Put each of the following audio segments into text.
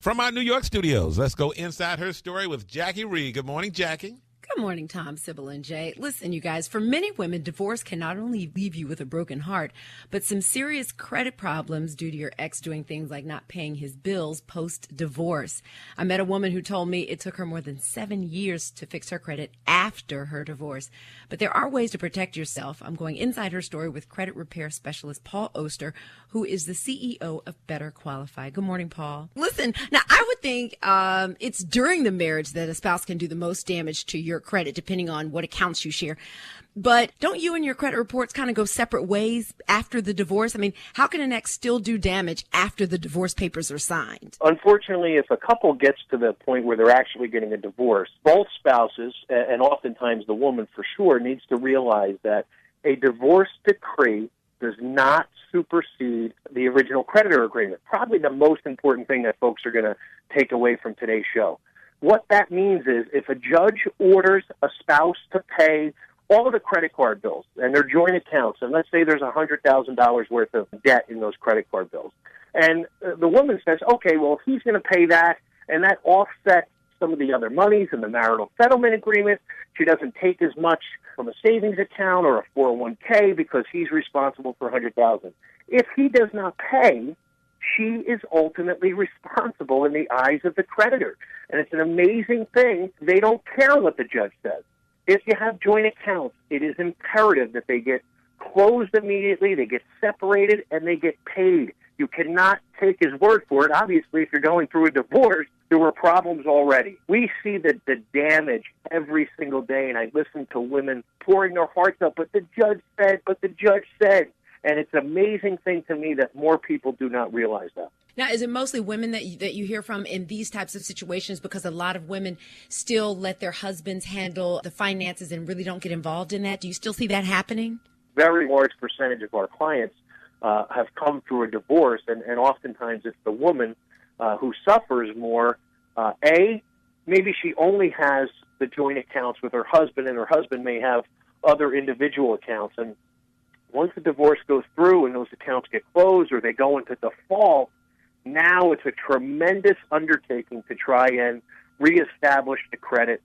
From our New York studios, let's go inside her story with Jackie Reed. Good morning, Jackie. Good morning, Tom, Sybil, and Jay. Listen, you guys, for many women, divorce can not only leave you with a broken heart, but some serious credit problems due to your ex doing things like not paying his bills post-divorce. I met a woman who told me it took her more than 7 years to fix her credit after her divorce. But there are ways to protect yourself. I'm going inside her story with credit repair specialist Paul Oster, who is the CEO of Better Qualify. Good morning, Paul. Listen, now I would think it's during the marriage that a spouse can do the most damage to your credit, depending on what accounts you share. But don't you and your credit reports kind of go separate ways after the divorce? I mean, how can an ex still do damage after the divorce papers are signed? Unfortunately, if a couple gets to the point where they're actually getting a divorce, both spouses, and oftentimes the woman for sure, needs to realize that a divorce decree does not supersede the original creditor agreement. Probably the most important thing that folks are going to take away from today's show. What that means is if a judge orders a spouse to pay all of the credit card bills and their joint accounts, and let's say there's $100,000 worth of debt in those credit card bills, and the woman says, okay, well, if he's going to pay that, and that offsets some of the other monies in the marital settlement agreement, she doesn't take as much from a savings account or a 401k because he's responsible for $100,000. If he does not pay, she is ultimately responsible in the eyes of the creditor. And it's an amazing thing. They don't care what the judge says. If you have joint accounts, it is imperative that they get closed immediately, they get separated, and they get paid. You cannot take his word for it. Obviously, if you're going through a divorce, there were problems already. We see the damage every single day, and I listen to women pouring their hearts out, but the judge said. And it's an amazing thing to me that more people do not realize that. Now, is it mostly women that you hear from in these types of situations? Because a lot of women still let their husbands handle the finances and really don't get involved in that. Do you still see that happening? Very large percentage of our clients have come through a divorce, and oftentimes it's the woman who suffers more. Maybe she only has the joint accounts with her husband, and her husband may have other individual accounts. And once the divorce goes through and those accounts get closed or they go into default, now it's a tremendous undertaking to try and reestablish the credit,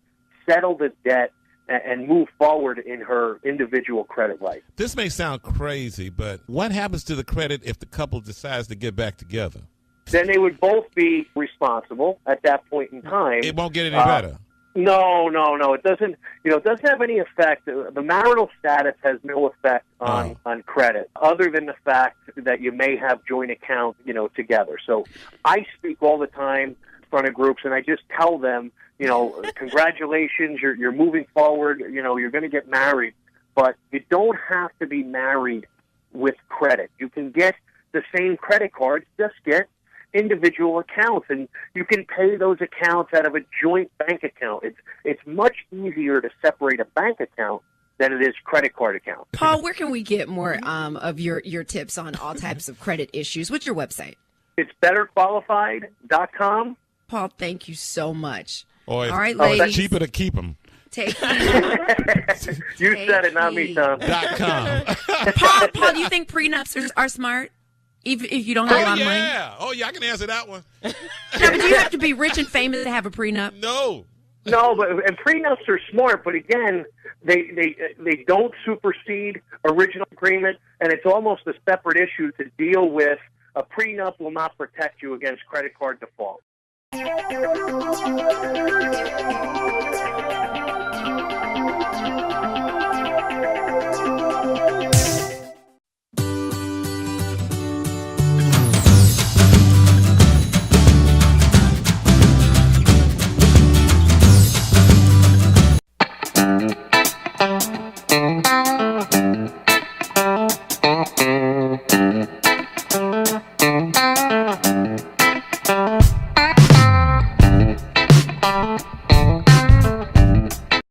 settle the debt, and move forward in her individual credit life. This may sound crazy, but what happens to the credit if the couple decides to get back together? Then they would both be responsible at that point in time. It won't get any better. No. It doesn't. It doesn't have any effect. The marital status has no effect on credit, other than the fact that you may have joint accounts, together. So I speak all the time in front of groups, and I just tell them, congratulations, you're moving forward. You're going to get married, but you don't have to be married with credit. You can get the same credit cards, just get individual accounts, and you can pay those accounts out of a joint bank account. It's much easier to separate a bank account than it is credit card account. Paul, where can we get more of your tips on all types of credit issues? What's your website? It's betterqualified.com. Paul, thank you so much. All right, ladies. It's cheaper to keep them. You said it, not me, Tom. .com. Paul, do you think prenups are smart? If you don't have a lot of money? I can answer that one. No, but do you have to be rich and famous to have a prenup? No, and prenups are smart, but again, they don't supersede original agreement, and it's almost a separate issue to deal with. A prenup will not protect you against credit card default.